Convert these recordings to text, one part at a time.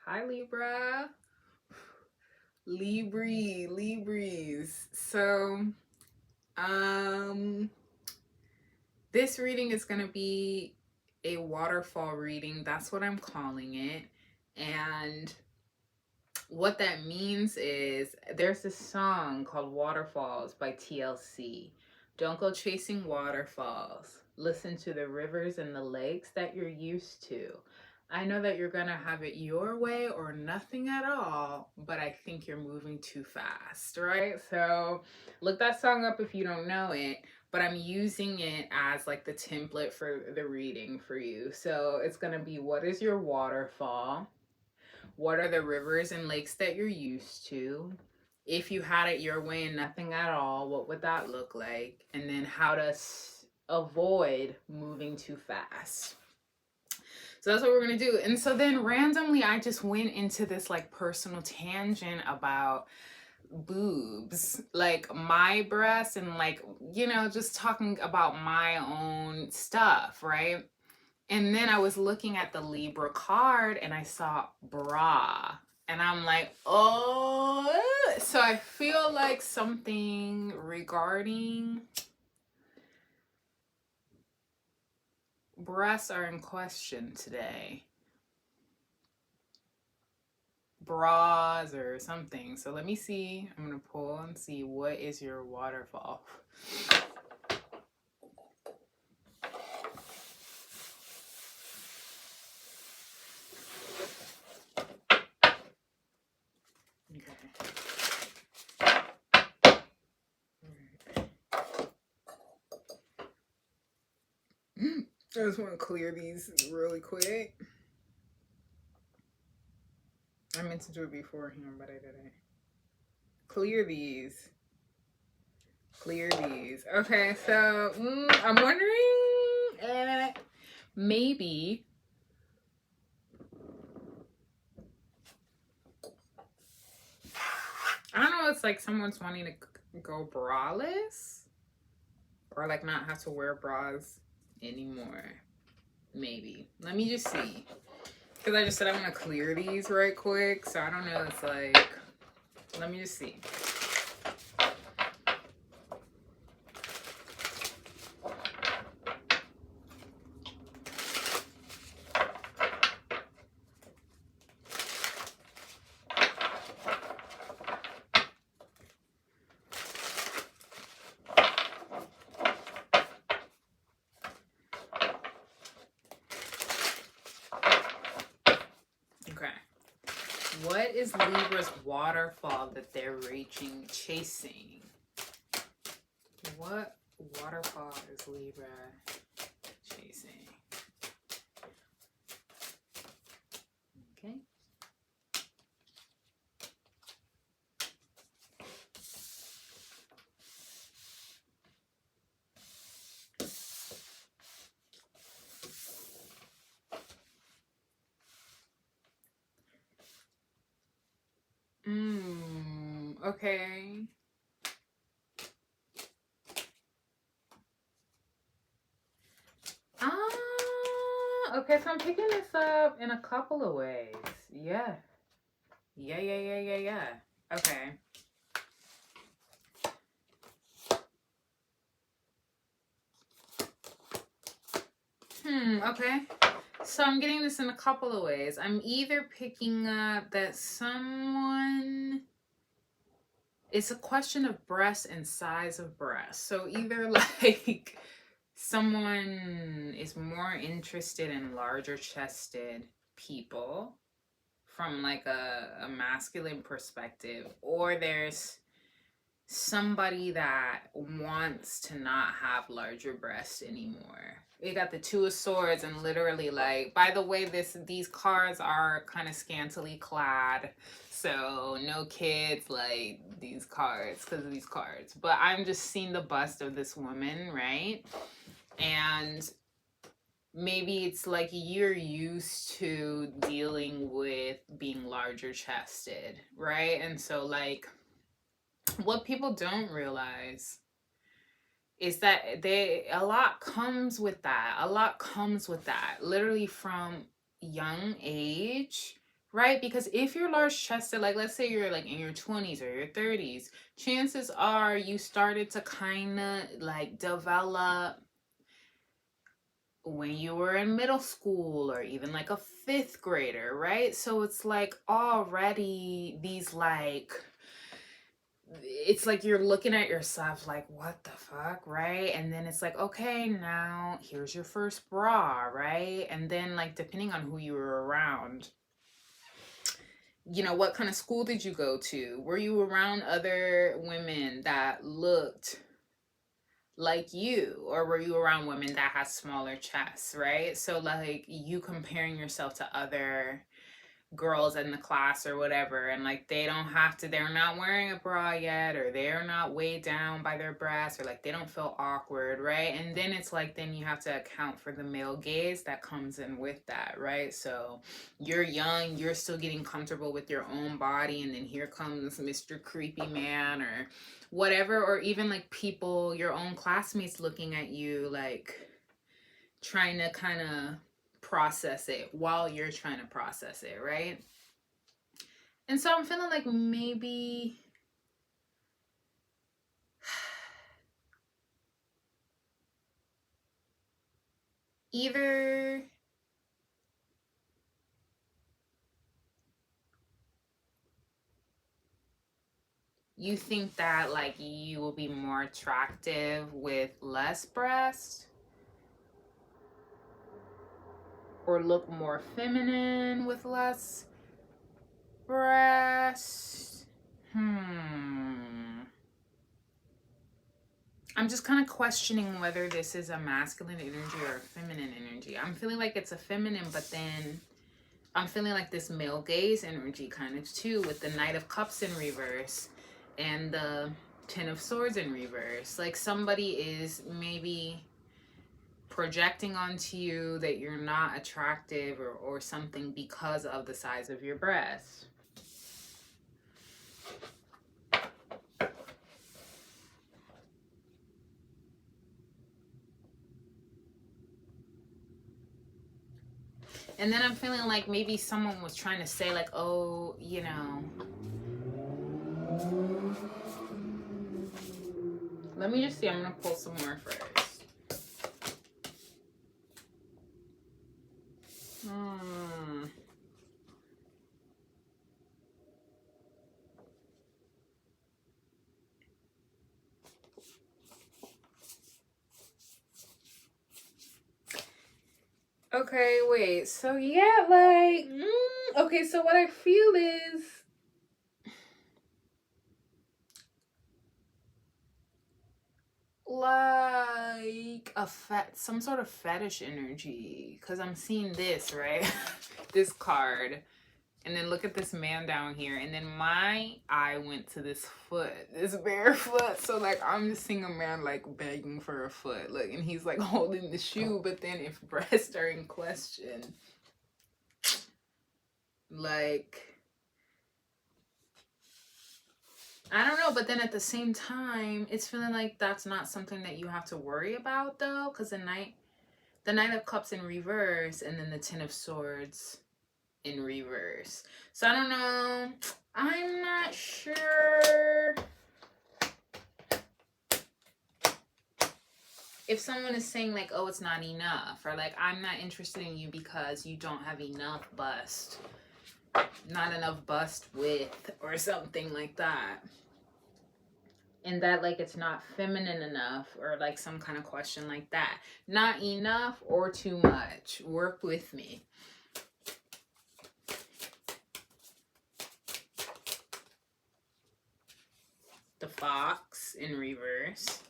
Hi, Libra. Libris. So, this reading is going to be a waterfall reading. That's what I'm calling it. And what that means is there's this song called Waterfalls by TLC. Don't go chasing waterfalls. Listen to the rivers and the lakes that you're used to. I know that you're going to have it your way or nothing at all, but I think you're moving too fast, right? So look that song up if you don't know it, but I'm using it as like the template for the reading for you. So it's going to be, what is your waterfall? What are the rivers and lakes that you're used to? If you had it your way and nothing at all, what would that look like? And then how to avoid moving too fast. So that's what we're going to do. And so then randomly, I just went into this like personal tangent about boobs, like my breasts, and like, just talking about my own stuff, right? And then I was looking at the Libra card and I saw bra. And I'm like, oh. So I feel like something regarding breasts are in question today. Bras or something. So let me see. I'm going to pull and see, what is your waterfall? I just want to clear these really quick. I meant to do it beforehand, but I didn't. Clear these. Okay, so I'm wondering, maybe I don't know. It's like someone's wanting to go braless, or like not have to wear bras anymore. Maybe. Let me just see. Because I just said I want to clear these right quick. So I don't know. It's like, let me just see. What is Libra's waterfall that they're chasing? What waterfall is Libra chasing? Okay. Okay. Okay, so I'm picking this up in a couple of ways. Yeah. Okay. Okay. So I'm getting this in a couple of ways. I'm either picking up that it's a question of breast and size of breast. So either like someone is more interested in larger chested people from like a masculine perspective, or there's somebody that wants to not have larger breasts anymore. We got the Two of Swords, and literally, like, by the way, these cards are kind of scantily clad, so no kids, like these cards, because of these cards. But I'm just seeing the bust of this woman, right? And maybe it's like you're used to dealing with being larger chested, right? And so like what people don't realize is that a lot comes with that. Literally from young age, right? Because if you're large chested, like let's say you're like in your 20s or your 30s, chances are you started to kind of like develop when you were in middle school or even like a fifth grader, right? So it's like already these like, it's like you're looking at yourself like, what the fuck, right? And then it's like, okay, now here's your first bra, right? And then like depending on who you were around, you know, what kind of school did you go to? Were you around other women that looked like you, or were you around women that had smaller chests, right? So like you comparing yourself to other girls in the class or whatever, and like they don't have to, they're not wearing a bra yet, or they're not weighed down by their breasts, or like they don't feel awkward, right? And then it's like, then you have to account for the male gaze that comes in with that, right? So you're young, you're still getting comfortable with your own body, and then here comes Mr. Creepy Man or whatever, or even like people, your own classmates looking at you like trying to kind of process it while you're trying to process it, right? And so I'm feeling like maybe either you think that like you will be more attractive with less breast, or look more feminine with less breast. I'm just kind of questioning whether this is a masculine energy or a feminine energy. I'm feeling like it's a feminine, but then I'm feeling like this male gaze energy kind of too, with the Knight of Cups in reverse and the Ten of Swords in reverse. Like somebody is maybe projecting onto you that you're not attractive, or something because of the size of your breast. And then I'm feeling like maybe someone was trying to say like, oh, you know, let me just see, I'm gonna pull some more first. Okay, wait. So yeah, like, okay. So what I feel is, like some sort of fetish energy, because I'm seeing this, right? This card, and then look at this man down here, and then my eye went to this foot, this bare foot. So like I'm just seeing a man like begging for a foot, look, and he's like holding the shoe. But then if breasts are in question, like, I don't know, but then at the same time, it's feeling like that's not something that you have to worry about though, because the Knight of Cups in reverse, and then the Ten of Swords in reverse. So I don't know. I'm not sure if someone is saying like, oh, it's not enough, or like, I'm not interested in you because you don't have enough bust, not enough bust width, or something like that. And that like it's not feminine enough, or like some kind of question like that. Not enough or too much. Work with me. The Fox in reverse.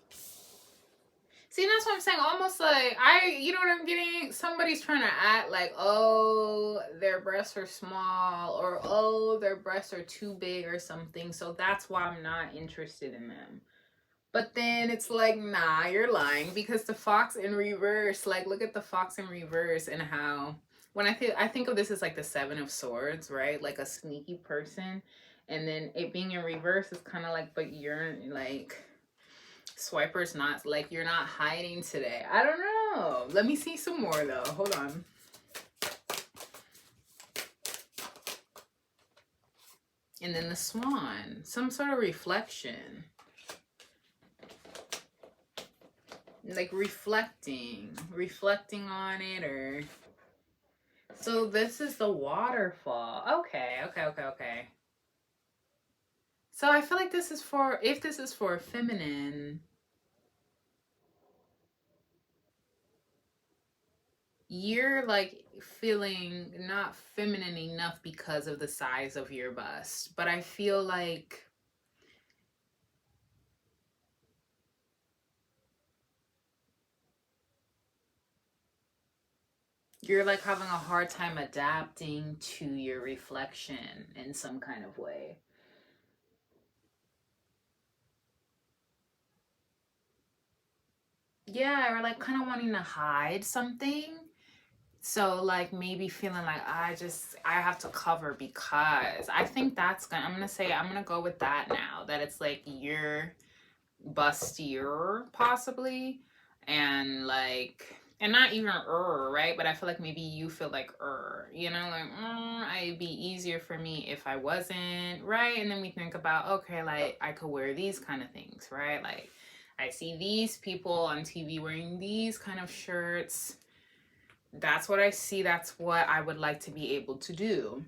See, that's what I'm saying. Almost like, you know what I'm getting? Somebody's trying to act like, oh, their breasts are small, or oh, their breasts are too big or something. So that's why I'm not interested in them. But then it's like, nah, you're lying, because the Fox in reverse, like look at the Fox in reverse, and how, when I think of this as like the Seven of Swords, right? Like a sneaky person. And then it being in reverse is kind of like, but you're like, Swiper's not, like, you're not hiding today. I don't know. Let me see some more though. Hold on. And then the swan, some sort of reflection. Like reflecting on it, or... So this is the waterfall. Okay. So I feel like this is for, if this is for feminine, you're like feeling not feminine enough because of the size of your bust. But I feel like you're like having a hard time adapting to your reflection in some kind of way. Yeah, or like kind of wanting to hide something. So like maybe feeling like I have to cover, because I think that's gonna, I'm gonna go with that now, that it's like you're bustier possibly, and like, and not even right, but I feel like maybe you feel like you know, like it'd be easier for me if I wasn't, right? And then we think about, okay, like I could wear these kind of things, right? Like I see these people on TV wearing these kind of shirts. That's what I see. That's what I would like to be able to do.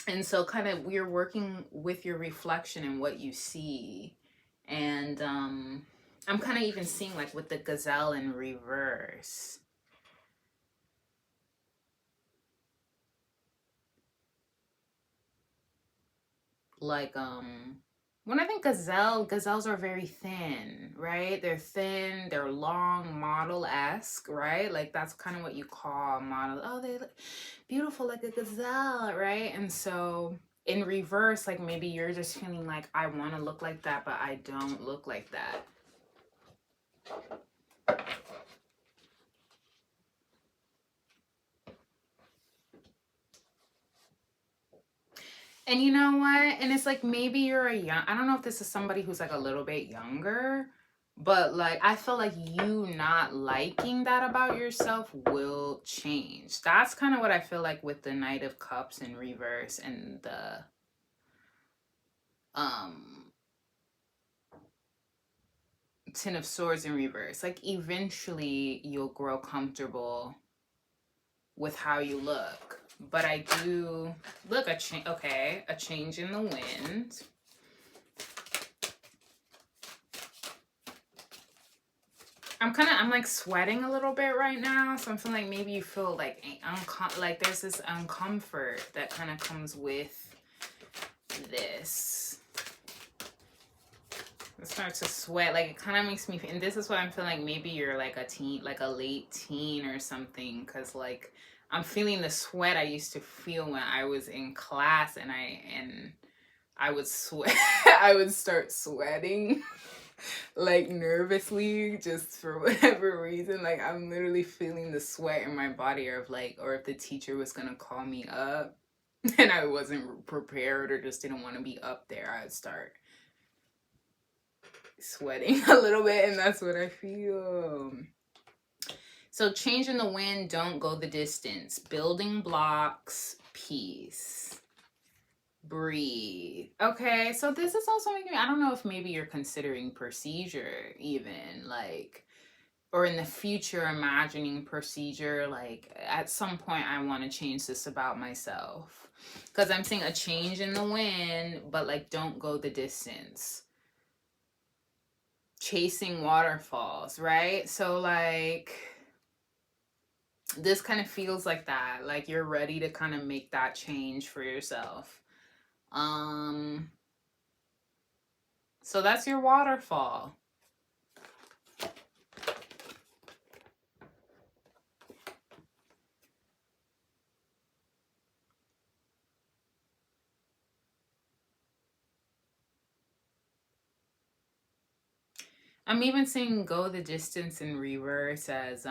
And so kind of we're working with your reflection and what you see. And I'm kind of even seeing like with the gazelle in reverse. Like when I think gazelles are very thin, right? They're thin, they're long, model-esque, right? Like that's kind of what you call model. Oh, they look beautiful like a gazelle, right? And so in reverse, like maybe you're just feeling like I want to look like that, but I don't look like that. And you know what? And it's like maybe you're a young, I don't know if this is somebody who's like a little bit younger, but like I feel like you not liking that about yourself will change. That's kind of what I feel like with the Knight of Cups in reverse and the um Ten of Swords in reverse. Like eventually you'll grow comfortable with how you look. But I do look a change. Okay, a change in the wind. I'm like sweating a little bit right now, so I'm feeling like maybe you feel like like there's this uncomfort that kind of comes with this. I start to sweat, like it kind of makes me, and this is what I'm feeling like maybe you're like a teen, like a late teen or something, because like I'm feeling the sweat I used to feel when I was in class, and I would sweat. I would start sweating like nervously just for whatever reason. Like I'm literally feeling the sweat in my body, or if the teacher was gonna call me up and I wasn't prepared or just didn't want to be up there, I'd start sweating a little bit, and that's what I feel. So change in the wind, don't go the distance. Building blocks, peace. Breathe. Okay, so this is also making me, I don't know if maybe you're considering procedure even, like, or in the future imagining procedure, like at some point I want to change this about myself, because I'm seeing a change in the wind, but like don't go the distance. Chasing waterfalls, right? So like this kind of feels like that, like you're ready to kind of make that change for yourself. So that's your waterfall. I'm even seeing go the distance in reverse as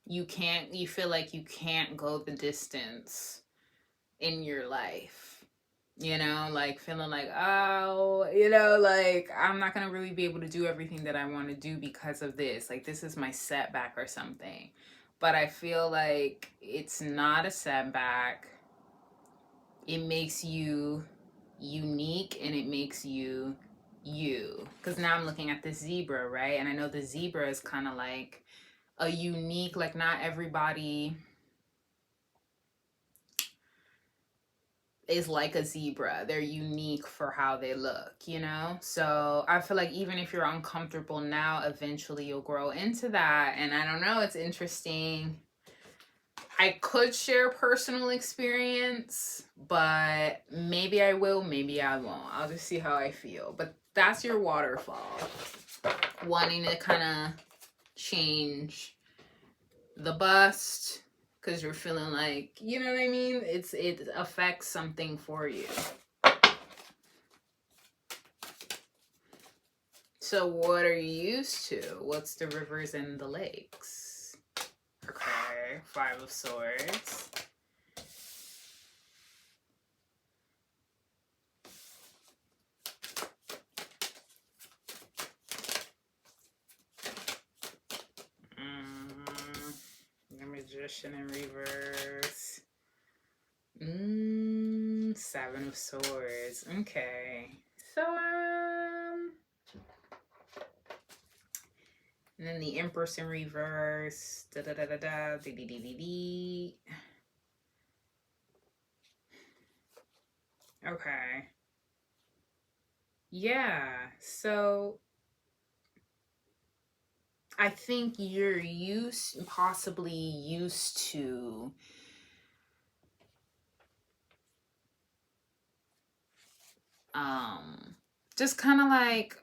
you feel like you can't go the distance in your life. You know, like feeling like, oh, you know, like I'm not gonna really be able to do everything that I want to do because of this. Like this is my setback or something. but I feel like it's not a setback. It makes you unique and it makes you you. Because now I'm looking at the zebra, right? And I know the zebra is kind of like a unique, like not everybody is like a zebra. They're unique for how they look, you know? So I feel like even if you're uncomfortable now, eventually you'll grow into that. And I don't know, it's interesting. I could share personal experience, but maybe I will, maybe I won't. I'll just see how I feel. But that's your waterfall. Wanting to kind of change the bust because you're feeling like, you know what I mean? It affects something for you. So what are you used to? What's the rivers and the lakes? Okay, 5 of Swords. The Magician in reverse. 7 of Swords. Okay. So, and then the Empress in reverse. Da da da da da. Dee dee dee dee dee. Okay. Yeah. So I think you're possibly used to just kind of like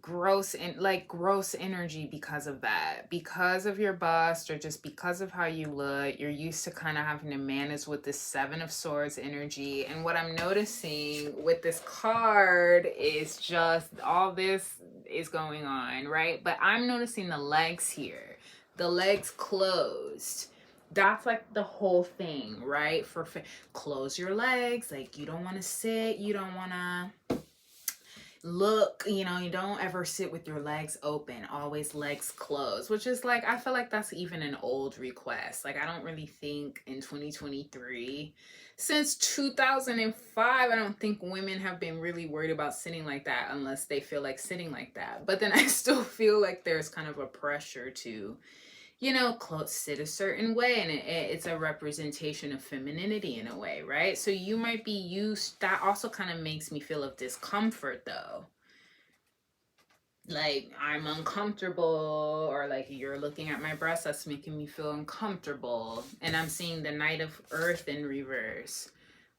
gross energy because of that, because of your bust, or just because of how you look. You're used to kind of having to manage with this 7 of Swords energy. And what I'm noticing with this card is just all this is going on, right? But I'm noticing the legs here, the legs closed. That's like the whole thing, right? Close your legs. Like, you don't want to sit, you don't want to look, you know, you don't ever sit with your legs open, always legs closed, which is like, I feel like that's even an old request. Like, I don't really think in 2023, since 2005, I don't think women have been really worried about sitting like that unless they feel like sitting like that. But then I still feel like there's kind of a pressure to, you know, clothes sit a certain way, and it's a representation of femininity in a way, right? So you might be used, that also kind of makes me feel of discomfort though. Like, I'm uncomfortable, or like, you're looking at my breasts, that's making me feel uncomfortable. And I'm seeing the Knight of Earth in reverse,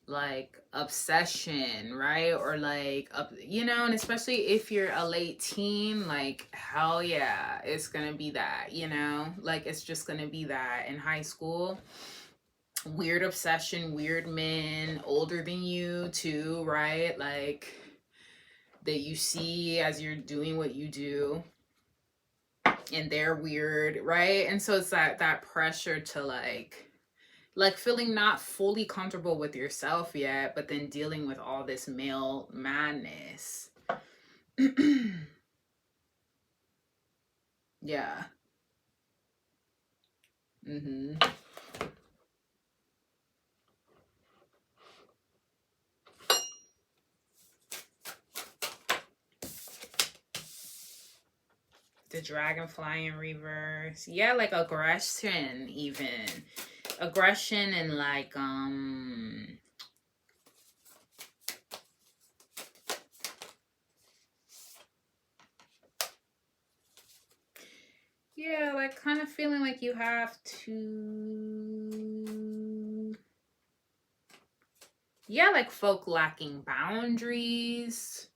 like obsession, right? Or like, you know, and especially if you're a late teen, like, hell yeah, it's gonna be that, you know, like, it's just gonna be that. In high school, weird obsession, weird men older than you too, right? Like, that you see as you're doing what you do, and they're weird, right? And so it's that pressure to like feeling not fully comfortable with yourself yet, but then dealing with all this male madness. Yeah. Mm-hmm. The dragonfly in reverse. Yeah, like aggression, even. Aggression and like yeah, like kind of feeling like you have to, yeah, like folk lacking boundaries.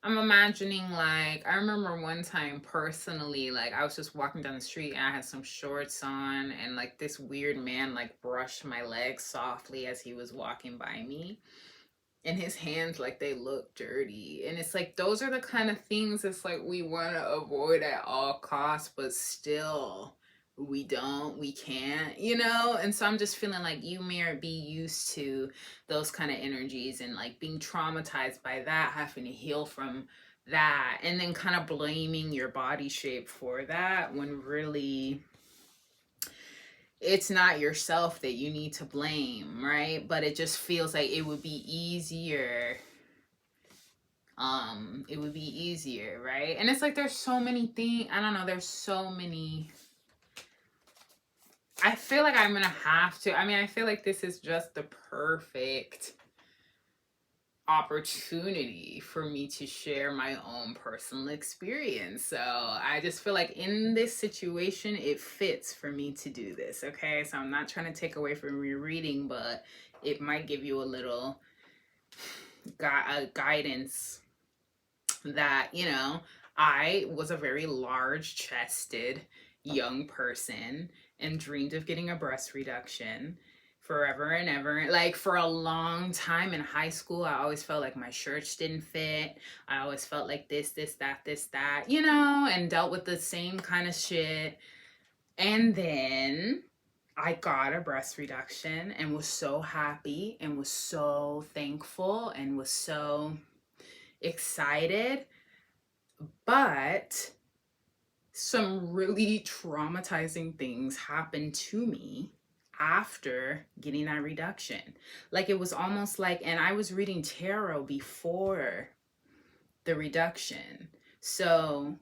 I'm imagining, like, I remember one time personally, like, I was just walking down the street and I had some shorts on, and like this weird man like brushed my legs softly as he was walking by me. And his hands, like, they look dirty. And it's like, those are the kind of things it's like we want to avoid at all costs, but still we can't, you know? And so I'm just feeling like you may be used to those kind of energies and like being traumatized by that, having to heal from that, and then kind of blaming your body shape for that, when really it's not yourself that you need to blame, right? But it just feels like it would be easier. It would be easier, right? And it's like there's so many things, I don't know, there's so many. I feel like I'm gonna have to. I mean, I feel like this is just the perfect opportunity for me to share my own personal experience. So I just feel like in this situation, it fits for me to do this. Okay. So I'm not trying to take away from your reading, but it might give you a little guidance that, you know, I was a very large chested young person and dreamed of getting a breast reduction forever and ever. Like for a long time in high school, I always felt like my shirts didn't fit. I always felt like this, that, you know, and dealt with the same kind of shit. And then I got a breast reduction and was so happy and was so thankful and was so excited. But some really traumatizing things happened to me after getting that reduction. Like it was almost like, and I was reading tarot before the reduction. So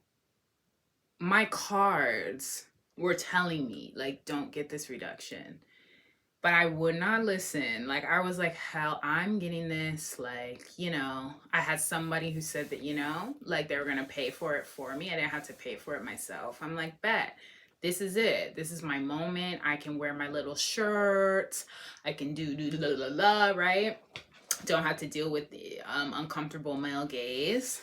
my cards were telling me, like, don't get this reduction. But I would not listen. Like, I was like, hell, I'm getting this. Like, you know, I had somebody who said that, you know, like they were going to pay for it for me. I didn't have to pay for it myself. I'm like, bet. This is it. This is my moment. I can wear my little shirts. I can do la la la, right? Don't have to deal with the uncomfortable male gaze.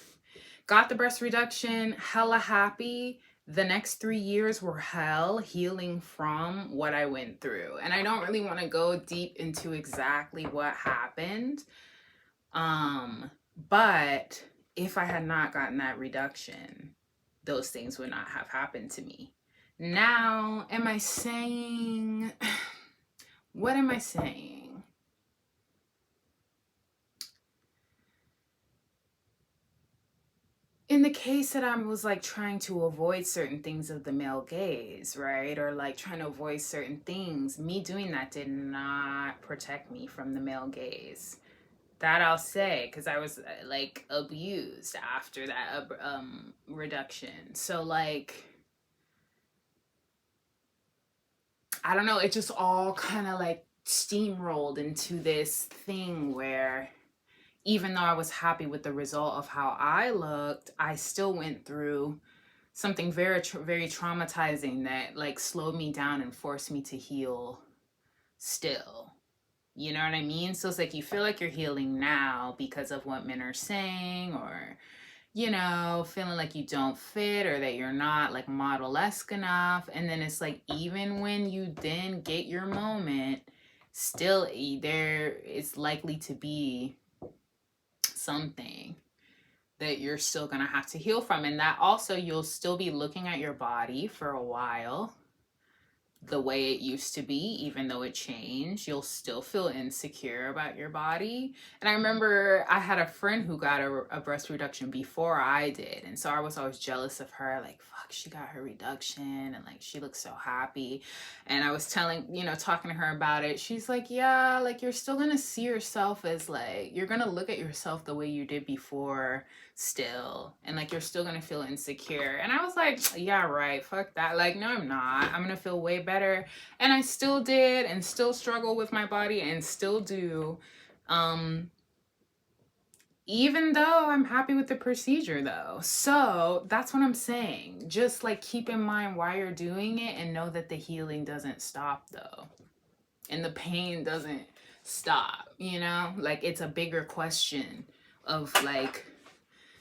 Got the breast reduction, hella happy. The next 3 years were hell, healing from what I went through. And I don't really want to go deep into exactly what happened. But if I had not gotten that reduction, those things would not have happened to me. Now, am I saying, what am I saying? In the case that I was like trying to avoid certain things of the male gaze, right? Or like trying to avoid certain things, me doing that did not protect me from the male gaze. That I'll say, because I was like abused after that reduction. So like, I don't know, it just all kind of like steamrolled into this thing where even though I was happy with the result of how I looked, I still went through something very, very traumatizing that like slowed me down and forced me to heal still. You know what I mean? So it's like you feel like you're healing now because of what men are saying, or, you know, feeling like you don't fit or that you're not like model-esque enough. And then it's like, even when you then get your moment, still there it's likely to be something that you're still going to have to heal from. And that also, you'll still be looking at your body for a while the way it used to be, even though it changed. You'll still feel insecure about your body. And I remember I had a friend who got a breast reduction before I did. And so I was always jealous of her, like, fuck, she got her reduction and like she looks so happy. And I was telling, you know, talking to her about it. She's like, yeah, like you're still gonna see yourself as like, you're gonna look at yourself the way you did before still, and like you're still gonna feel insecure. And I was like, yeah, right, fuck that. Like, no, I'm not. I'm gonna feel way better. And I still did, and still struggle with my body, and still do, even though I'm happy with the procedure though. So that's what I'm saying. Just like keep in mind why you're doing it, and know that the healing doesn't stop though, and the pain doesn't stop, you know. Like it's a bigger question of like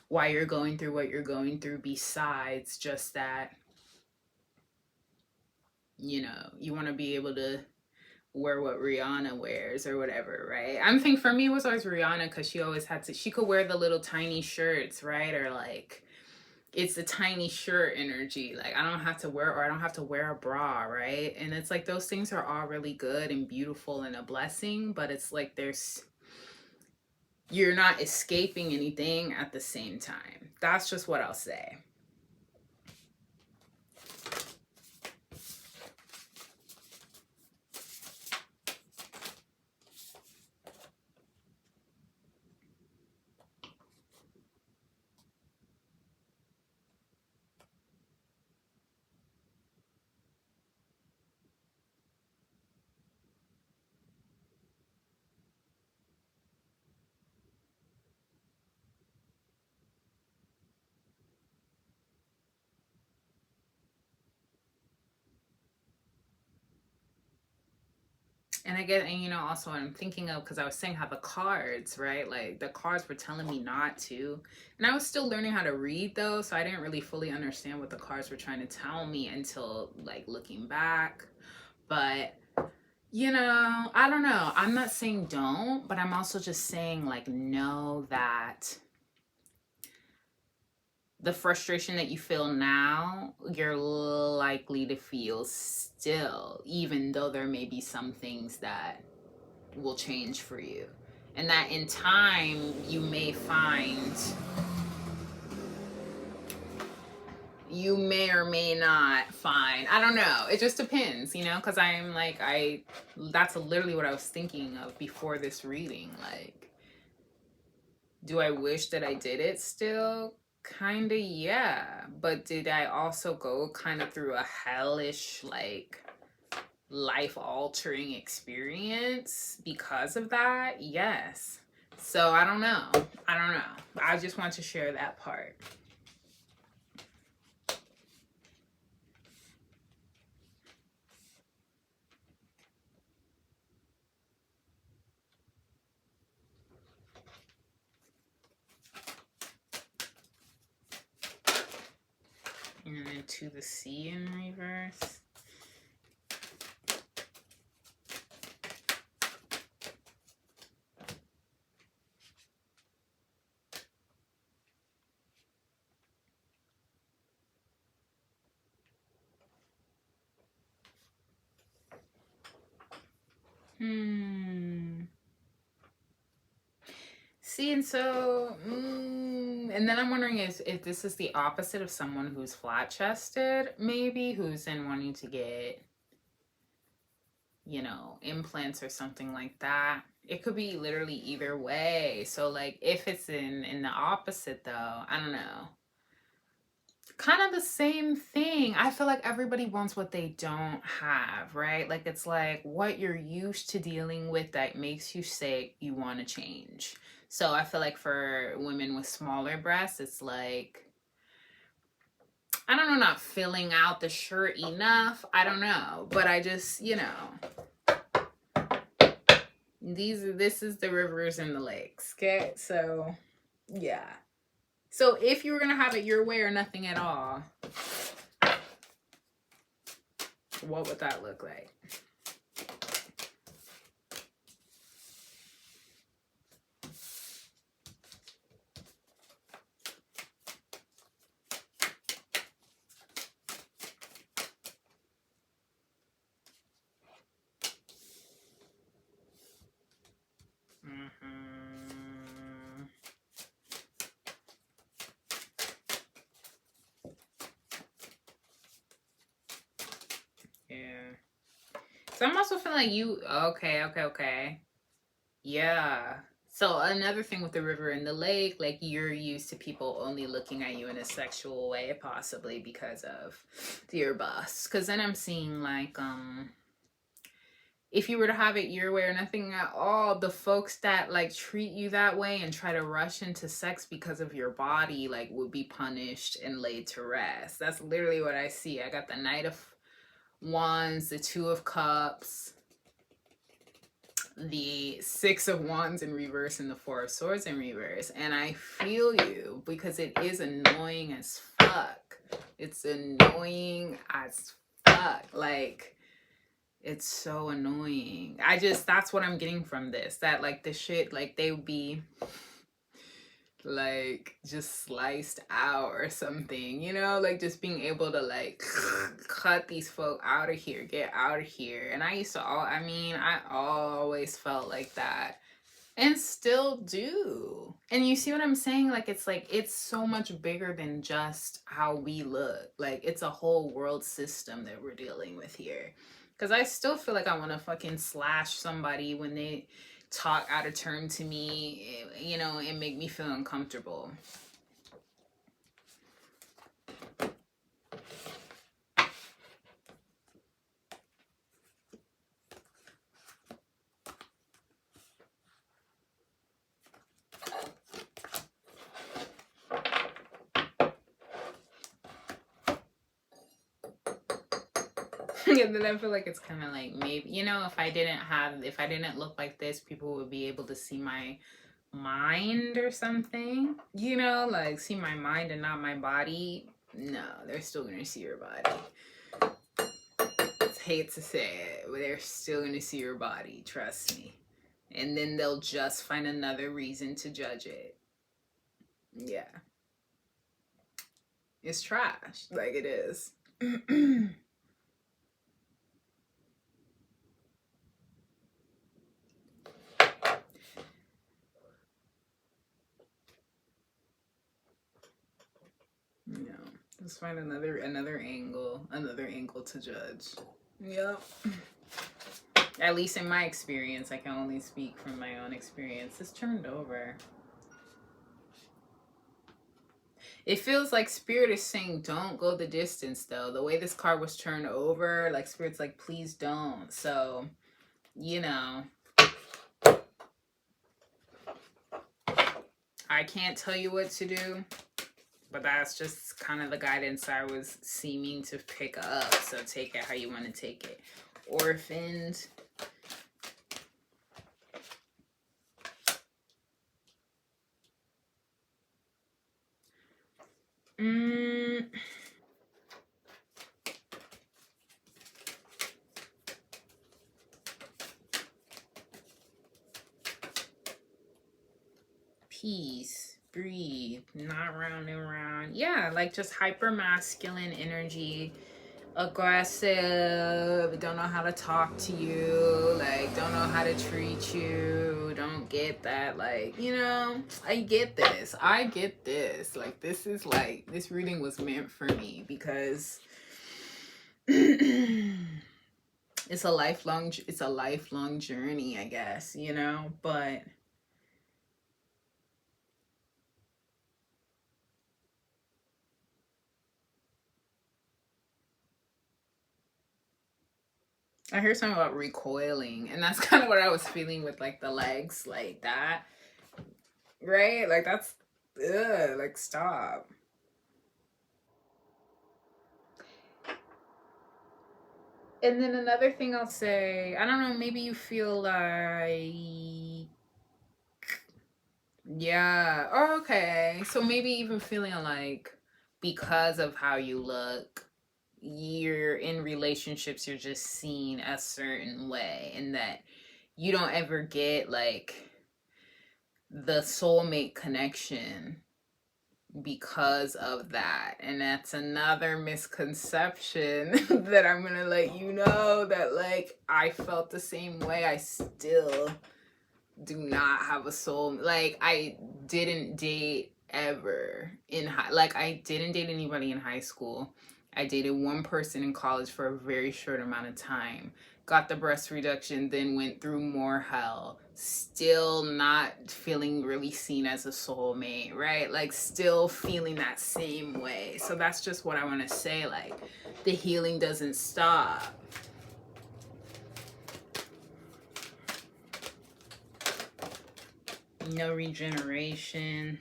why you're going through what you're going through, besides just that, you know, you want to be able to wear what Rihanna wears or whatever, right? I'm thinking for me it was always Rihanna, because she always had to, she could wear the little tiny shirts, right? Or like, it's the tiny shirt energy. Like I don't have to wear, or I don't have to wear a bra, right? And it's like those things are all really good and beautiful and a blessing, but it's like you're not escaping anything at the same time. That's just what I'll say. And I get, and you know, also I'm thinking of, because I was saying how the cards, right? Like the cards were telling me not to. And I was still learning how to read those, so I didn't really fully understand what the cards were trying to tell me until like looking back. But you know, I don't know. I'm not saying don't, but I'm also just saying like know that the frustration that you feel now, you're likely to feel still, even though there may be some things that will change for you. And that in time, you may find, you may or may not find, I don't know. It just depends, you know, because I'm like, that's literally what I was thinking of before this reading. Like, do I wish that I did it still? Kinda, yeah. But did I also go kind of through a hellish, like, life altering experience because of that? Yes. So I don't know. I don't know. I just want to share that part. And then to the sea in reverse. See, and so, and then I'm wondering if this is the opposite of someone who's flat-chested, maybe, who's in wanting to get, you know, implants or something like that. It could be literally either way. So, like, if it's in the opposite, though, I don't know. Kind of the same thing. I feel like everybody wants what they don't have, right? Like it's like what you're used to dealing with that makes you say you want to change. So I feel like for women with smaller breasts, it's like, I don't know, not filling out the shirt enough. I don't know, but I just, you know, this is the rivers and the lakes. Okay, so yeah. So if you were gonna have it your way or nothing at all, what would that look like? Yeah. So I'm also feeling like you, okay. Yeah. So another thing with the river and the lake, like you're used to people only looking at you in a sexual way, possibly because of your bust. Because then I'm seeing like, if you were to have it your way or nothing at all, the folks that like treat you that way and try to rush into sex because of your body, like would be punished and laid to rest. That's literally what I see. I got the Knight of Wands, the Two of Cups, the Six of Wands in reverse, and the Four of Swords in reverse. And I feel you because it is annoying as fuck. It's annoying as fuck. Like, it's so annoying. That's what I'm getting from this. That like the shit, like they would be like just sliced out or something, you know, like just being able to like cut these folk out of here, get out of here. And I used to I always felt like that and still do. And you see what I'm saying? Like it's so much bigger than just how we look. Like it's a whole world system that we're dealing with here. Because I still feel like I want to fucking slash somebody when they talk out of turn to me, you know, and make me feel uncomfortable. And then I feel like it's kind of like, maybe, you know, if I didn't look like this, people would be able to see my mind or something, you know, like see my mind and not my body. No, they're still gonna see your body. I hate to say it, but they're still gonna see your body, trust me. And then they'll just find another reason to judge it. Yeah. It's trash, like it is. Yeah. Let's find another angle to judge. Yep. At least in my experience, I can only speak from my own experience. It's turned over. It feels like Spirit is saying don't go the distance though. The way this card was turned over, like Spirit's like, please don't. So, you know, I can't tell you what to do, but that's just kind of the guidance I was seeming to pick up. So take it how you want to take it. Orphaned. Peace, breathe, not round and round. Yeah, like just hyper masculine energy, aggressive, don't know how to talk to you, like don't know how to treat you, don't get that, like, you know, I get this. Like this is like, this reading was meant for me because it's a lifelong journey, I guess, you know, but I hear something about recoiling, and that's kind of what I was feeling with like the legs, like that, right? Like that's, ugh, like stop. And then another thing I'll say, I don't know, maybe you feel like, yeah, oh, okay. So maybe even feeling like because of how you look, you're in relationships, you're just seen a certain way, and that you don't ever get like the soulmate connection because of that. And that's another misconception that I'm gonna let you know, that like I felt the same way. I still do not have a soul. Like I didn't date ever in high, like I didn't date anybody in high school. I dated one person in college for a very short amount of time, got the breast reduction, then went through more hell, still not feeling really seen as a soulmate, right? Like still feeling that same way. So that's just what I want to say, like the healing doesn't stop. No regeneration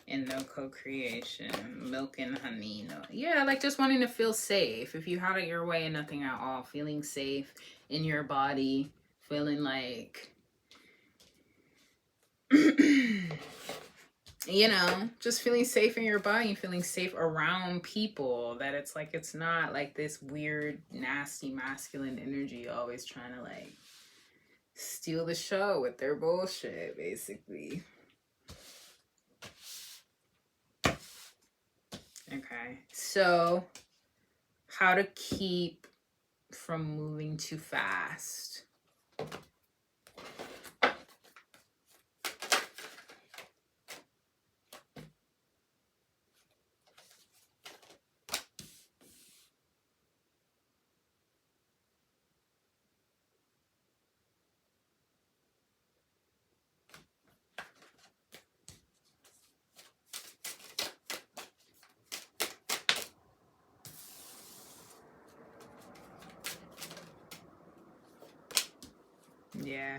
and no co-creation. Milk and honey. No. Yeah, like just wanting to feel safe. If you had it your way and nothing at all, feeling safe in your body, feeling like you know, just feeling safe in your body and feeling safe around people, that it's like, it's not like this weird nasty masculine energy always trying to like steal the show with their bullshit, basically. Okay, so how to keep from moving too fast. Yeah.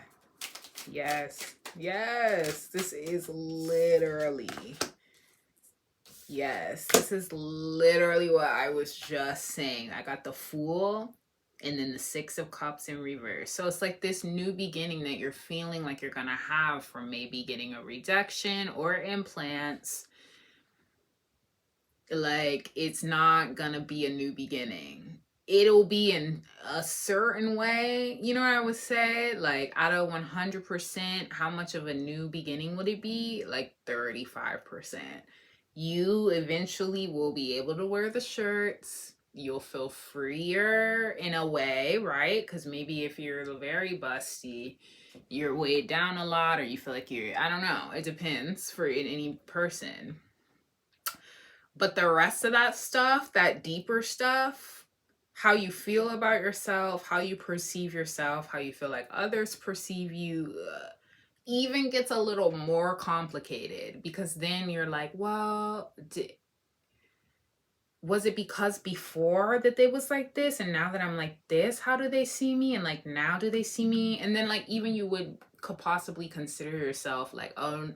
Yes. Yes. This is literally Yes, this is literally what I was just saying. I got the Fool and then the Six of Cups in reverse. So it's like this new beginning that you're feeling like you're going to have from maybe getting a reduction or implants. Like, it's not going to be a new beginning. It'll be in a certain way, you know what I would say? Like, out of 100%, how much of a new beginning would it be? Like 35%. You eventually will be able to wear the shirts. You'll feel freer in a way, right? Because maybe if you're very busty, you're weighed down a lot, or you feel like you're, I don't know. It depends for any person. But the rest of that stuff, that deeper stuff, how you feel about yourself, how you perceive yourself, how you feel like others perceive you, even gets a little more complicated, because then you're like, well, was it because before that they was like this, and now that I'm like this, how do they see me? And like, now do they see me? And then like, even you could possibly consider yourself like, oh,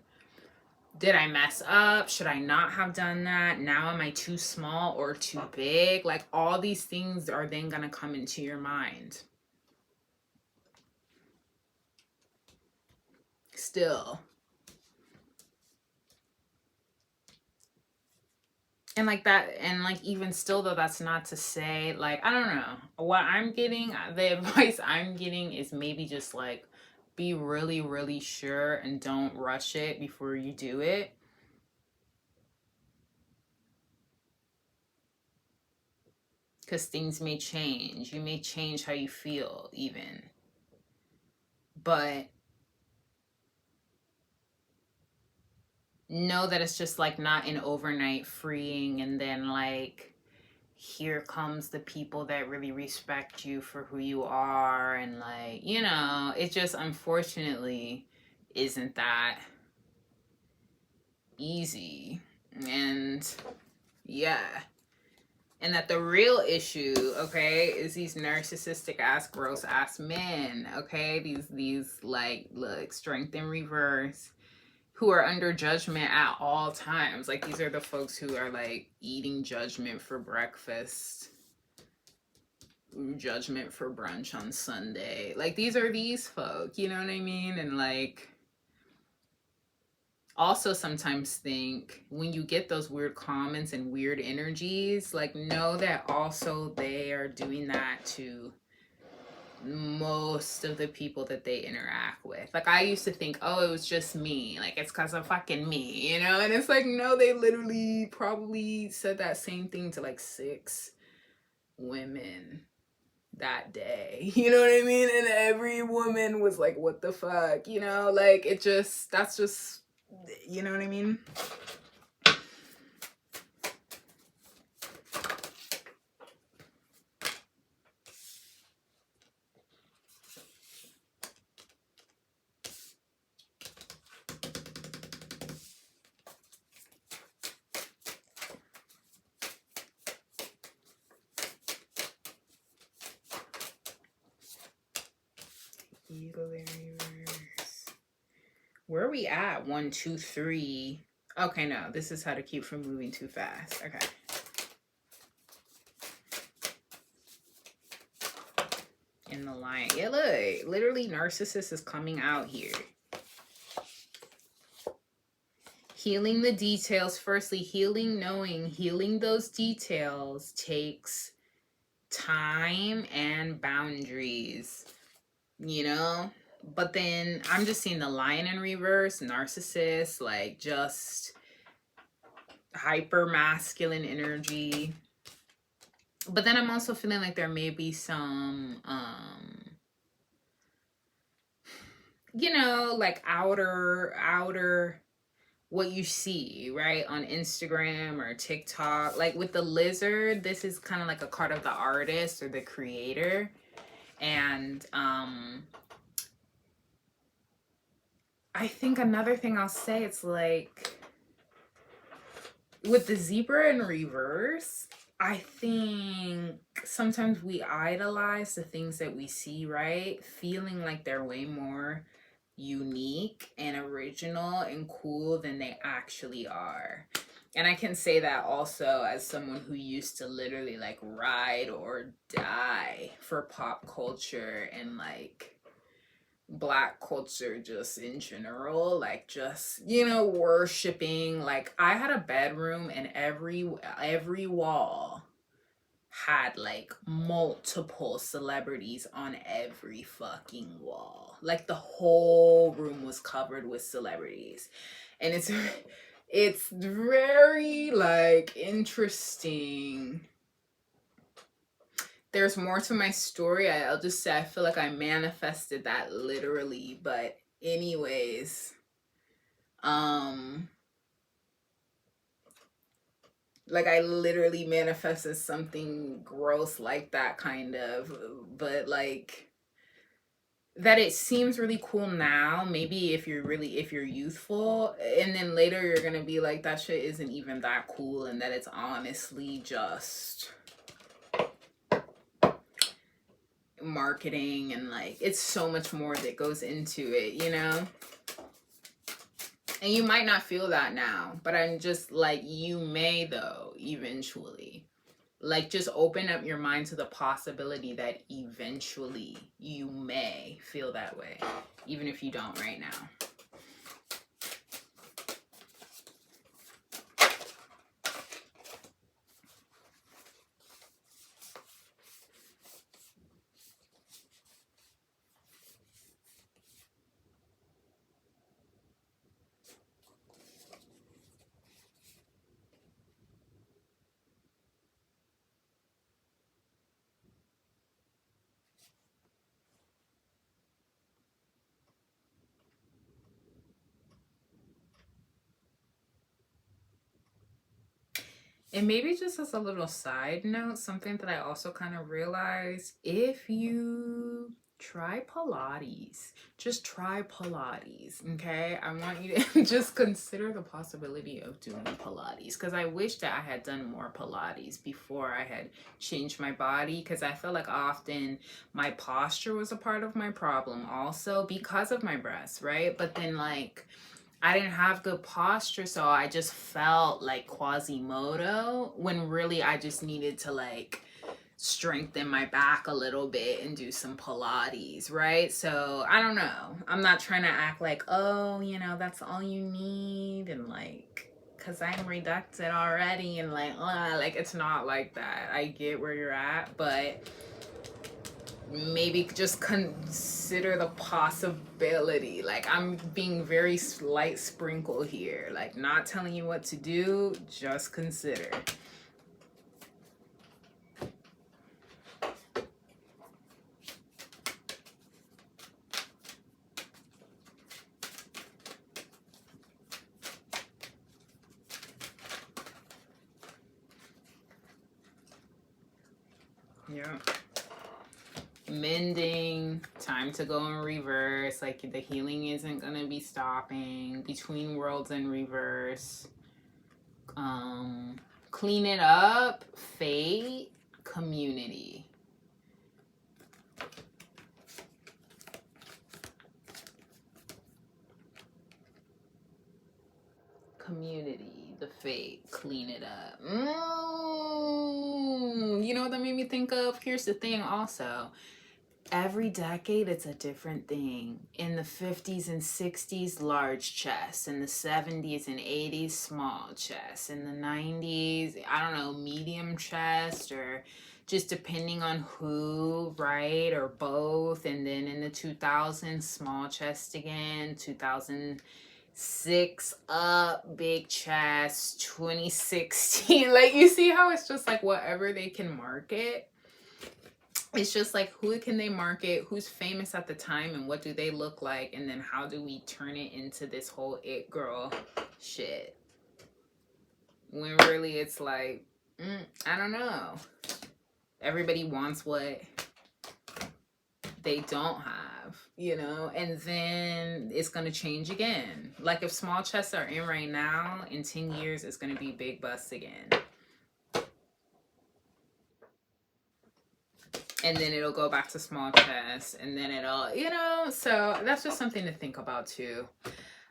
did I mess up? Should I not have done that? Now am I too small or too big? Like, all these things are then going to come into your mind. Still. And like that, and like even still though, that's not to say, like, I don't know. What I'm getting, the advice I'm getting is maybe just like, be really, really sure and don't rush it before you do it. Because things may change. You may change how you feel, even. But know that it's just like not an overnight freeing, and then like, here comes the people that really respect you for who you are, and like, you know, it just unfortunately isn't that easy. And yeah. And that the real issue, okay, is these narcissistic ass, gross ass men, okay? These like, look, strength in reverse, who are under judgment at all times. Like, these are the folks who are like eating judgment for breakfast, judgment for brunch on Sunday. Like, these are these folk, you know what I mean? And like, also sometimes think when you get those weird comments and weird energies, like, know that also they are doing that to most of the people that they interact with. Like, I used to think, oh, it was just me, like, it's because of fucking me, you know? And it's like, no, they literally probably said that same thing to like 6 women that day, you know what I mean? And every woman was like, what the fuck, you know? Like, it just, that's just, you know what I mean? Eagle in reverse. Where are we at? 1, 2, 3. Okay, no, this is how to keep from moving too fast. Okay. In the Lion. Yeah, look, literally narcissist is coming out here. Healing the details. Firstly, healing, knowing, healing those details takes time and boundaries, you know? But then I'm just seeing the Lion in reverse, narcissist, like just hyper masculine energy. But then I'm also feeling like there may be some you know, like outer what you see, right, on Instagram or TikTok. Like with the lizard, this is kind of like a card of the artist or the creator. And I think another thing I'll say, it's like with the zebra in reverse, I think sometimes we idolize the things that we see, right? Feeling like they're way more unique and original and cool than they actually are. And I can say that also as someone who used to literally like ride or die for pop culture and like Black culture just in general, like just, you know, worshiping. Like I had a bedroom and every wall had like multiple celebrities on every fucking wall. Like the whole room was covered with celebrities. And it's very like interesting. There's more to my story. I'll just say I feel like I manifested that literally, but anyways, like I literally manifested something gross like that kind of, but like that it seems really cool now, maybe if you're youthful, and then later you're gonna be like that shit isn't even that cool, and that it's honestly just marketing, and like it's so much more that goes into it, you know. And you might not feel that now, but I'm just like, you may though eventually. Like just open up your mind to the possibility that eventually you may feel that way, even if you don't right now. And maybe just as a little side note, something that I also kind of realized, if you try Pilates, just try Pilates, okay? I want you to just consider the possibility of doing Pilates, because I wish that I had done more Pilates before I had changed my body, because I feel like often my posture was a part of my problem also because of my breasts, right? But then like I didn't have good posture, so I just felt like Quasimodo when really I just needed to like strengthen my back a little bit and do some Pilates, right? So I don't know. I'm not trying to act like, oh, you know, that's all you need, and like, cause I'm reducted already, and like it's not like that. I get where you're at, but maybe just consider the possibility. Like I'm being very slight sprinkle here, like not telling you what to do, just consider. Yeah. Mending, time to go in reverse. Like the healing isn't gonna be stopping. Between worlds in reverse. Clean it up. Fate. Community. Community, the fate, clean it up. You know what that made me think of? Here's the thing also. Every decade, it's a different thing. In the 50s and 60s, large chest. In the 70s and 80s, small chest. In the 90s, I don't know, medium chest, or just depending on who, right? Or both. And then in the 2000s, small chest again. 2006 up, big chest. 2016, like you see how it's just like whatever they can market. It's just like, who can they market, who's famous at the time, and what do they look like, and then how do we turn it into this whole it girl shit, when really it's like, I don't know, everybody wants what they don't have, you know. And then it's gonna change again. Like if small chests are in right now, in 10 years it's gonna be big busts again, and then it'll go back to small chest, and then it'll, you know. So that's just something to think about too.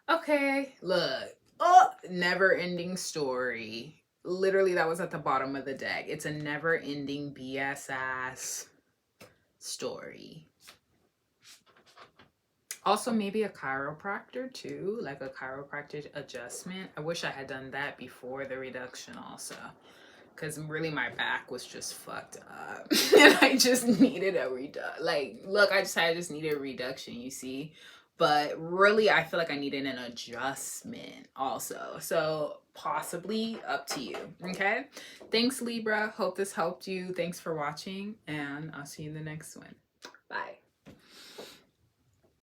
Okay, look. Oh, never-ending story. Literally, that was at the bottom of the deck. It's a never-ending BS ass story. Also, maybe a chiropractor too, like a chiropractic adjustment. I wish I had done that before the reduction also, because really my back was just fucked up and I just needed a reduction. Like, look, I just needed a reduction, you see. But really, I feel like I needed an adjustment also. So possibly up to you. Okay. Thanks, Libra. Hope this helped you. Thanks for watching, and I'll see you in the next one. Bye.